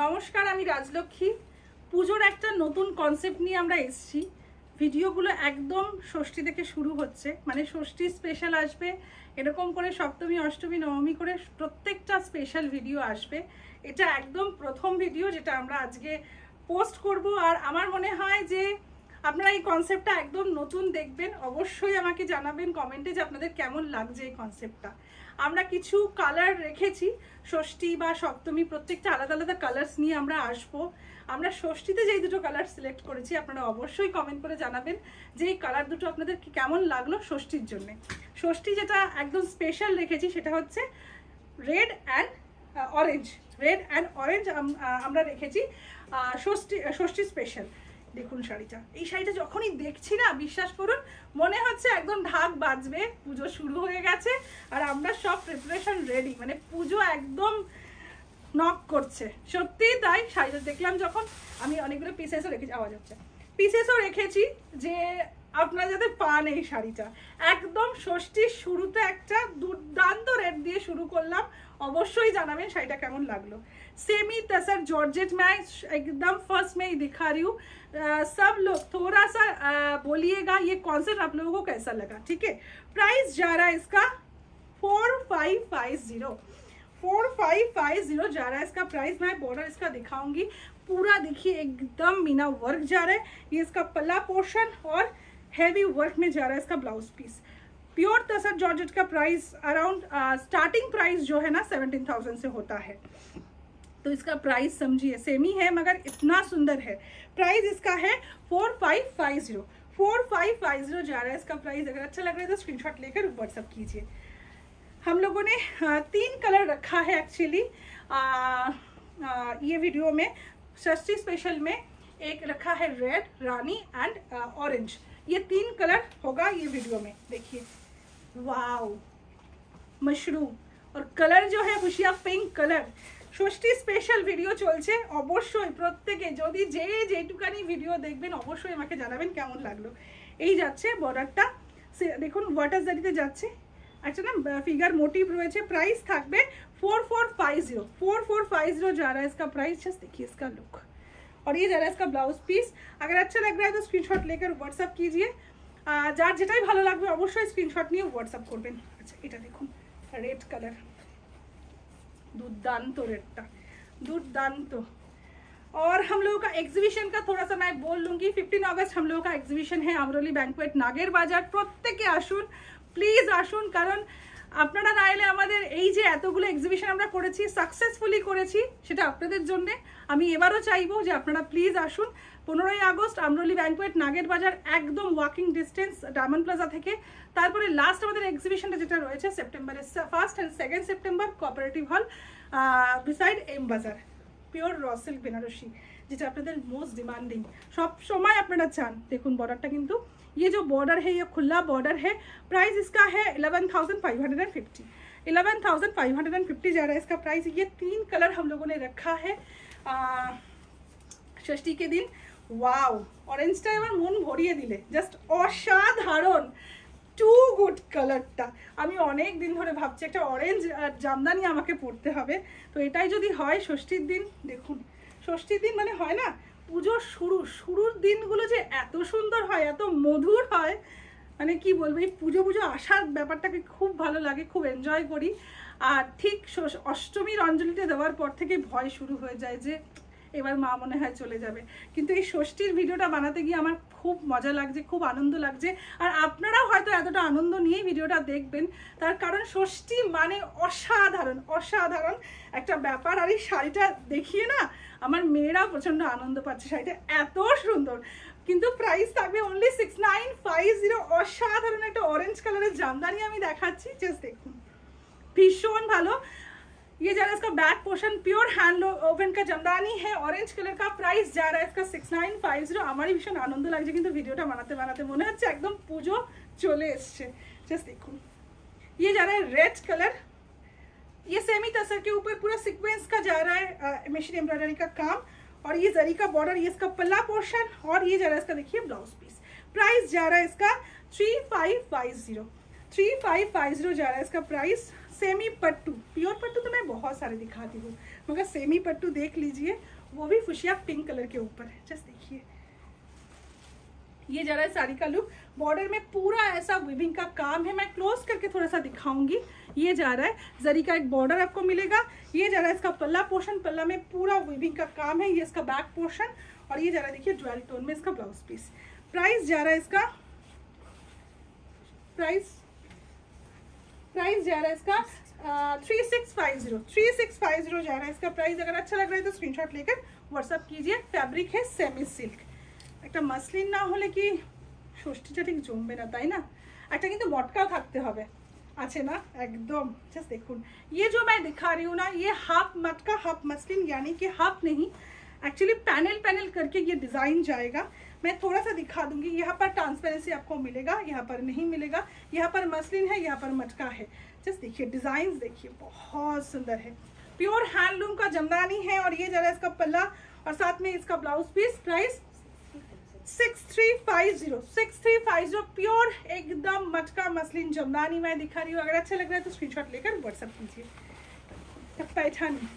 নমস্কার, আমি রাজলক্ষ্মী। পুজোর একটা নতুন কনসেপ্ট নিয়ে আমরা এসেছি। ভিডিওগুলো একদম ষষ্ঠী থেকে শুরু হচ্ছে, মানে ষষ্ঠী স্পেশাল আসবে, এরকম করে সপ্তমী অষ্টমী নবমী করে প্রত্যেকটা স্পেশাল ভিডিও আসবে। এটা একদম প্রথম ভিডিও যেটা আমরা আজকে পোস্ট করব। আর আমার মনে হয় যে আপনারা এই কনসেপ্টটা একদম নতুন দেখবেন। অবশ্যই আমাকে জানাবেন কমেন্টে যে আপনাদের কেমন লাগছে এই কনসেপ্টটা। আমরা কিছু কালার রেখেছি, ষষ্ঠী বা সপ্তমী প্রত্যেকটা আলাদা আলাদা কালার্স নিয়ে আমরা আসবো। আমরা ষষ্ঠীতে যেই দুটো কালার সিলেক্ট করেছি আপনারা অবশ্যই কমেন্ট করে জানাবেন যে এই কালার দুটো আপনাদের কেমন লাগলো ষষ্ঠীর জন্য। ষষ্ঠী যেটা একদম স্পেশাল রেখেছি সেটা হচ্ছে রেড অ্যান্ড অরেঞ্জ আমরা রেখেছি ষষ্ঠী স্পেশাল। দেখুন শাড়িটা, এই শাড়িটা যখনই দেখছি না বিশ্বাস করুন মনে হচ্ছে একদম ঢাক বাজবে, পুজো শুরু হয়ে গেছে আর আমরা সব প্রিপারেশন রেডি, মানে পুজো একদম নক করছে। সত্যি তাই, শাড়িটা দেখলাম যখন, আমি অনেকগুলো পিসেসও রেখেছি, আওয়াজ হচ্ছে, পিসেসও রেখেছি যে আপনারা যাতে পান এই শাড়িটা। একদম ষষ্ঠীর শুরুতে একটা দুর্দান্ত রেট দিয়ে শুরু করলাম। অবশ্যই জানাবেন শাড়িটা কেমন লাগলো। सेमी तसर जॉर्जेट में एकदम फर्स्ट में ही दिखा रही हूँ। सब लोग थोड़ा सा बोलिएगा ये कॉन्सेप्ट आप लोगों को कैसा लगा, ठीक है। प्राइस जा रहा है इसका 4550 जा रहा है इसका प्राइस। मैं बॉर्डर इसका दिखाऊंगी, पूरा देखिए एकदम मीना वर्क जा रहा है। ये इसका पल्ला पोर्शन और हैवी वर्क में जा रहा है इसका ब्लाउज पीस। प्योर तसर जॉर्जेट का प्राइस अराउंड स्टार्टिंग प्राइस जो है ना 17,000 से होता है, तो इसका प्राइस समझिए सेमी है मगर इतना सुंदर है। प्राइस इसका है 4550 जा रहा है इसका प्राइस। अगर अच्छा लग रहा है तो स्क्रीनशॉट लेकर व्हाट्सअप कीजिए। हम लोगों ने 3 कलर रखा है एक्चुअली ये वीडियो में। षष्ठी स्पेशल में एक रखा है रेड, रानी एंड ऑरेंज। ये 3 कलर होगा ये वीडियो में। देखिए वाओ, मशरूम और कलर जो है खुशिया पिंक कलर। ষষ্ঠী স্পেশাল ভিডিও চলছে, অবশ্যই প্রত্যেকে যদি যেটুকানি ভিডিও দেখবেন অবশ্যই আমাকে জানাবেন কেমন লাগলো। এই যাচ্ছে বর্ডারটা, দেখুন ওয়াটার জারিতে যাচ্ছে, একটা না ফিগার মোটিভ রয়েছে। প্রাইস থাকবে 4450 जा रहा है इसका प्राइस। जस्ट देखिए इसका लुक और ये जा रहा है इसका ब्लाउज पीस। अगर अच्छा लग रहा है तो स्क्रीनशॉट लेकर व्हाट्सअप कीजिए। যার যেটাই ভালো লাগবে অবশ্যই স্ক্রিনশট নিয়ে হোয়াটসঅ্যাপ করবেন। আচ্ছা এটা দেখুন রেড কালার, दुर्दांत रेडटा दुर्दांत। और हम लोगों का एग्जीबिशन का थोड़ा सा मैं बोल लूँगी। 15 अगस्त हम लोगों का एग्जीबिशन है আমরলি ব্যাংকুয়েট নাগের বাজার। প্রত্যেকে আসুন, প্লিজ আসুন, কারণ আপনারা না এলে আমাদের এই যে এতগুলো এক্সিবিশন আমরা করেছি সাকসেসফুলি করেছি সেটা আপনাদের জন্য। আমি এবারও চাইবো যে আপনারা প্লিজ আসুন। 15ই আগস্ট আমরলি ব্যাংকুয়েট নাগের বাজার, একদম ওয়াকিং ডিস্টেন্স ডায়মন্ড প্লাজা থেকে। তারপরে লাস্ট আমাদের এক্সিবিশনটা যেটা রয়েছে সেপ্টেম্বরের 1 and 2 সেপ্টেম্বর কোঅপারেটিভ হল বিসাইড এম বাজার। পিওর র সিল্ক বেনারসি যেটা আপনাদের মোস্ট ডিমান্ডিং, সব সময় আপনারা চান। দেখুন বর্ডারটা কিন্তু, ये जो बॉर्डर है ये खुला बॉर्डर है। प्राइस इसका है 11,550 11,550 जा रहा है इसका प्राइस। ये 3 कलर हम लोगों ने रखा है षष्ठी के दिन। वाओ, ऑरेंजटा एबार मन भरिए दिले, जस्ट असाधारण, टू गुड কালারটা। আমি অনেক দিন ধরে ভাবছি একটা অরেঞ্জ জামদানি আমাকে পরতে হবে, তো এটাই যদি হয় ষষ্ঠীর দিন। দেখুন ষষ্ঠীর দিন মানে হয় না পুজোর শুরুর দিনগুলো যে এত সুন্দর হয়, এত মধুর হয়, মানে কি বলবো, এই পুজো আসার ব্যাপারটাকে খুব ভালো লাগে, খুব এনজয় করি। আর ঠিক অষ্টমীর অঞ্জলিতে দেওয়ার পর থেকে ভয় শুরু হয়ে যায় যে এবার মা মনে হয় চলে যাবে, কিন্তু এই ষষ্ঠীর ভিডিওটা বানাতে গিয়ে আমার খুব মজা লাগছে, খুব আনন্দ লাগছে। আর আপনারাও হয়তো এতটা আনন্দ নিয়েই ভিডিওটা দেখবেন, তার কারণ ষষ্ঠী মানে অসাধারণ একটা ব্যাপার। আর এই শাড়িটা দেখিয়ে না আমার মেয়েরা প্রচণ্ড আনন্দ পাচ্ছে, শাড়িটা এত সুন্দর। কিন্তু প্রাইস থাকবে অনলি 6950। অসাধারণ একটা অরেঞ্জ কালারের জামদানি আমি দেখাচ্ছি, জাস্ট দেখুন ভীষণ ভালো। ये जा रहा है इसका back portion, pure hand oven का जमदानी है, ऑरेंज कलर का। प्राइस जा रहा है इसका 6950। हमारी भीषण आनंद লাগছে কিন্তু ভিডিওটা বানাতে মনে হচ্ছে একদম পুজো চলে এসেছে। জাস্ট দেখুন ये जा रहा है रेड कलर, ये सेमी तसर के ऊपर पूरा सीक्वेंस का जा रहा है मशीन एम्ब्रॉयडरी का काम, और ये जरी का बॉर्डर, ये इसका पल्ला पोर्शन, और ये जा रहा है इसका देखिए ब्लाउज पीस। प्राइस जा रहा है इसका 3550 जा रहा है इसका प्राइस। सेमी पट्टू, प्योर पट्टू तो मैं बहुत सारे दिखाती हूँ, मगर सेमी पट्टू देख लीजिए, वो भी फुशिया पिंक कलर के ऊपर है। जस्ट देखिए, ये जा रहा है साड़ी का लुक। बॉर्डर में पूरा ऐसा विविंग का काम है, मैं क्लोज करके थोड़ा सा दिखाऊंगी। ये जा रहा है जरी का एक बॉर्डर आपको मिलेगा। ये जा रहा है इसका पल्ला पोर्शन, पल्ला में पूरा विविंग का काम है। ये इसका बैक पोर्शन, और ये जा रहा है देखिए ड्यूअल टोन में इसका ब्लाउज पीस। प्राइस जा रहा है इसका, प्राइस जा रहा है इसका 3650 जा रहा है इसका प्राइस। अगर अच्छा लग रहा है तो स्क्रीनशॉट लेकर व्हाट्सअप कीजिए। फैब्रिक है सेमी सिल्क, একটা মাসলিন না হলে কি ষষ্ঠীটা ঠিক জমবে না, তাই না? একটা কিন্তু মটকা থাকতে হবে, আছে না? एकदम। जस्ट देखুন, ये जो मैं दिखा रही हूँ ना, ये हाफ मटका हाफ मसलिन, यानी कि हाफ नहीं, एक्चुअली पैनल पैनल करके ये डिज़ाइन जाएगा। मैं थोड़ा सा दिखा दूंगी। यहाँ पर ट्रांसपेरेंसी आपको मिलेगा, यहाँ पर नहीं मिलेगा। यहाँ पर मसलिन है, यहाँ पर मटका है। जस्ट देखिए डिज़ाइन, देखिए बहुत सुंदर है। प्योर हैंडलूम का जमदानी है, और ये जरा इसका पल्ला और साथ में इसका ब्लाउज पीस। प्राइस 6350 प्योर एकदम मटका मसलिन जमदानी मैं दिखा रही हूँ। अगर अच्छा लग रहा है तो स्क्रीनशॉट लेकर व्हाट्सएप कीजिए। पैठानी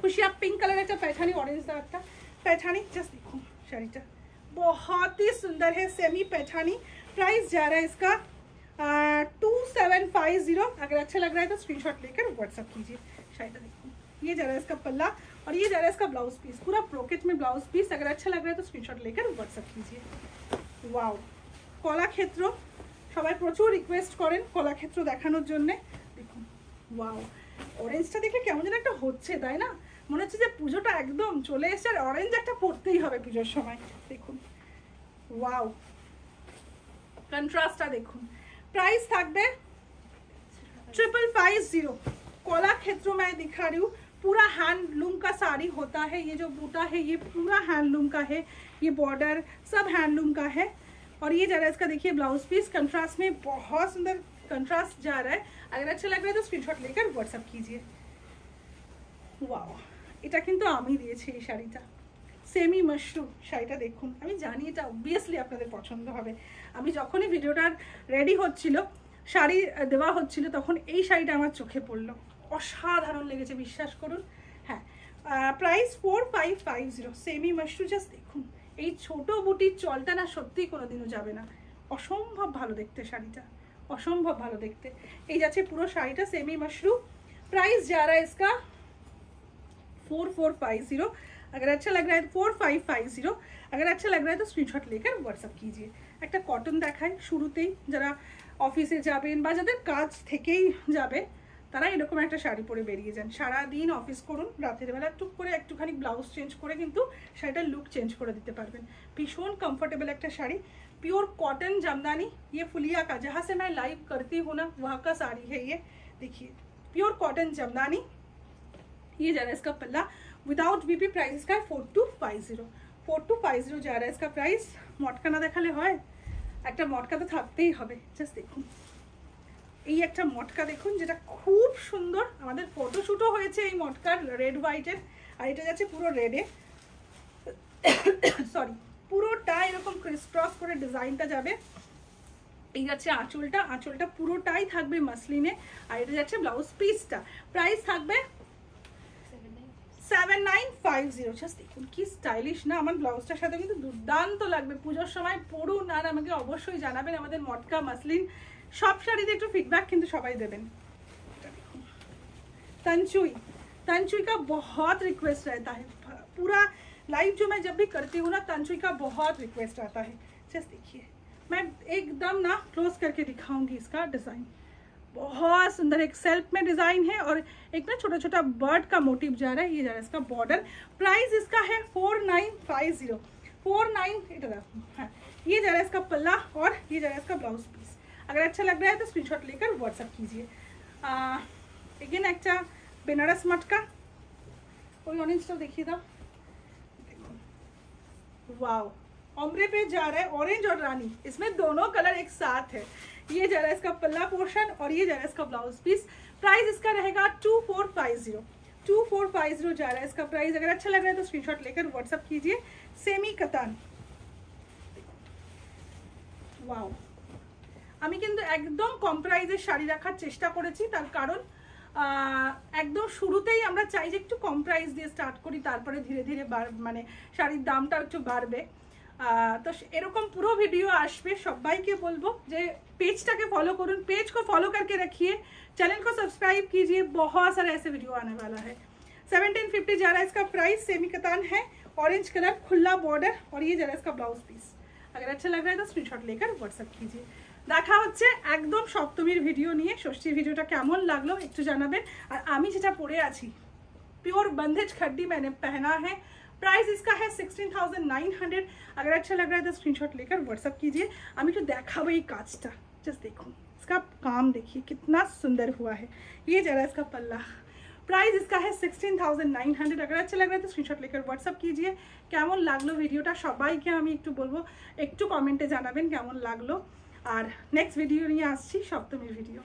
खुशिया पिंक कलर একটা पैठानी ऑरेंज दा একটা पैठानी। जस्ट देखो শাড়িটা बहुत ही सुंदर है, सेमी पैठानी। प्राइस जा रहा है इसका 2750। अगर अच्छा लग रहा है तो स्क्रीनशॉट लेकर व्हाट्सएप कीजिए। शायद देखो, ये जा रहा है इसका पल्ला, और ये जा रहा है इसका ब्लाउज पीस, पूरा ब्रोकेट में ब्लाउज पीस। अगर अच्छा लग रहा है तो स्क्रीनशॉट लेकर व्हाट्सएप कीजिए। वाओ, কলাক্ষেত্র সবাই প্রচুর রিকোয়েস্ট করেন কলাক্ষেত্র দেখানোর জন্য। দেখুন ওয়াও, অরেঞ্জটা দেখলে কেমন যেন একটা হচ্ছে, তাই না? মনে হচ্ছে যে পুজোটা একদম চলে এসেছে, আর অরেঞ্জ একটা পরতেই হবে পুজোর সময়। দেখুন ওয়াও, কন্ট্রাস্টটা দেখুন। প্রাইস থাকবে 5550। কলাক্ষেত্র मैं दिखा रही हूँ, पूरा हैंडलूम का साड़ी होता है। ये जो बूटा है ये पूरा हैंडलूम का है, ये बॉर्डर सब हैंडलूम का है। और ये जा रहा है इसका देखिए ब्लाउज पीस, कंट्रास्ट में बहुत सुंदर कंट्रास्ट जा रहा है। अगर अच्छा लग रहा है तो स्क्रीनशॉट लेकर व्हाट्सएप कीजिए। ওয়াও, এটা কিন্তু আমি দিয়েছি এই শাড়িটা, সেমি মাশরুম শাড়িটা। দেখুন, আমি জানি এটা অবভিয়াসলি আপনাদের পছন্দ হবে। আমি যখনই ভিডিওটা রেডি হচ্ছিল, শাড়ি দেওয়া হচ্ছিল, তখন এই শাড়িটা আমার চোখে পড়লো, অসাধারণ লেগেছে, বিশ্বাস করুন। হ্যাঁ, প্রাইস 4550 সেমি মাশরুম। জাস্ট দেখুন, এই ছোট বুটির চলটা না সত্যিই কোনোদিনও যাবে না, অসম্ভব ভালো দেখতে শাড়িটা, অসম্ভব ভালো দেখতে। এই যাচ্ছে পুরো শাড়িটা সেমি মাশরুম। प्राइस जा रहा है इसका 4450। अगर अच्छा लग रहा है 4550। अगर अच्छा लग रहा है तो स्क्रीनशॉट लेकर व्हाट्सएप कीजिए। একটা কটন দেখায় শুরুতেই, যারা অফিসে যাবেন বা যাদের কাজ থেকেই যাবে তারা এরকম একটা শাড়ি পরে বেরিয়ে যান। সারা দিন অফিস করুন, রাতের বেলা টুক করে একটুখানি ব্লাউজ চেঞ্জ করে কিন্তু শাড়িটার লুক চেঞ্জ করে দিতে পারবেন। ভীষণ কমফোর্টেबल একটা শাড়ি, प्योर कॉटन जामदानी। ये फुलिया का, जहाँ से मैं लाइव करती हूँ ना, वहाँ का साड़ी है ये। देखिए प्योर कॉटन जामदानी। ये जा रहा है इसका पल्ला विदाउट बीपी। प्राइस इसका 4250 जा रहा है इसका प्राइस। मटका ना देखाले হয়, একটা মটকা তো থাকতেই হবে। জাস্ট দেখুন, এই একটা মটকা দেখুন, যেটা খুব সুন্দর। আমাদের ফটোশুটও হয়েছে এই মটকার, রেড হোয়াইটের। আর এটা যাচ্ছে পুরো রেডে, সরি পুরোটা এরকম ক্রিস ক্রস করে ডিজাইনটা যাবে। এই যাচ্ছে আঁচলটা, আঁচলটা পুরোটাই থাকবে মাসলিনে। আর এটা যাচ্ছে ব্লাউজ পিসটা। প্রাইস থাকবে 7950। জাস্ট দেখুন কি স্টাইলিশ না, আমার ব্লাউজটার সাথে কিন্তু দুর্দান্ত লাগবে। পুজোর সময় পরুন, আর আমাকে অবশ্যই জানাবেন। আমাদের মটকা মাসলিন সব শাড়িতে একটু ফিডব্যাক কিন্তু সবাই দেবেন। तंचुई, तंचुई का बहुत रिक्वेस्ट रहता है। पूरा लाइव जो मैं जब भी करती हूँ ना, तंचुई का बहुत रिक्वेस्ट आता है। जस्ट देखिए, मैं एकदम ना क्लोज करके दिखाऊंगी इसका डिज़ाइन। बहुत सुंदर एक सेल्फ में डिज़ाइन है, और एक ना छोटा छोटा बर्ड का मोटिव जा रहा है। ये जा रहा है इसका बॉर्डर। प्राइस इसका है 4950। 49 हाँ, ये जा रहा है इसका पल्ला, और ये जा रहा है इसका ब्लाउज पीस। अगर अच्छा लग रहा है तो स्क्रीनशॉट लेकर व्हाट्सएप कीजिए। এগেন একটা বেনারস মটকা, ওই অরেঞ্জটাও দেখিয়ে দাও। দেখুন वाओ, ओम्ब्रे पे जा रहा है ऑरेंज और रानी, इसमें दोनों कलर एक साथ है। ये जा रहा है इसका पल्ला पोर्शन, और ये जा रहा है इसका ब्लाउज पीस। प्राइस इसका रहेगा 2450। 2450 जा रहा है इसका प्राइस। अगर अच्छा लग रहा है तो स्क्रीनशॉट लेकर व्हाट्सएप कीजिए। सेमी कतान। वाओ, আমি কিন্তু একদম কম প্রাইসের শাড়ি রাখার চেষ্টা করেছি, তার কারণ একদম শুরুতেই আমরা চাই যে একটু কম প্রাইস দিয়ে স্টার্ট করি, তারপরে ধীরে ধীরে মানে শাড়ির দামটা একটু বাড়বে। तो এরকম পুরো ভিডিও আসবে। সবাইকে বলবো যে पेजটাকে फॉलो করুন, पेज को फॉलो करके रखिए, चैनल को सब्सक्राइब कीजिए, बहुत सारा ऐसे वीडियो आने वाला है। 1750 जा रहा है इसका प्राइस, सेमी कतान है, ऑरेंज कलर, खुला बॉर्डर, और ये जा रहा है इसका ब्लाउज पीस। अगर अच्छा लग रहा है तो स्क्रीनशॉट लेकर व्हाट्सएप कीजिए। দেখা হচ্ছে একদম সপ্তমীর ভিডিও নিয়ে। ষষ্ঠীর ভিডিওটা কেমন লাগলো একটু জানাবেন। আর আমি যেটা পরে আছি प्योर बंधेज खड्डी मैंने पहना है, प्राइस इसका है 16,900। अगर अच्छा लग रहा है तो स्क्रीनशॉट लेकर व्हाट्सअप कीजिए। আমি একটু দেখাবো এই কাজটা, জাস্ট দেখুন इसका काम देखिए कितना सुंदर हुआ है। ये जरा इसका पल्ला, प्राइस इसका है 16,900। अगर अच्छा लग रहा है तो स्क्रीनशॉट लेकर व्हाट्सअप कीजिए। কেমন লাগলো ভিডিওটা সবাইকে আমি একটু বলবো, একটু কমেন্টে জানাবেন কেমন লাগলো। আর নেক্সট ভিডিও নিয়ে আসছি সপ্তমীর ভিডিও।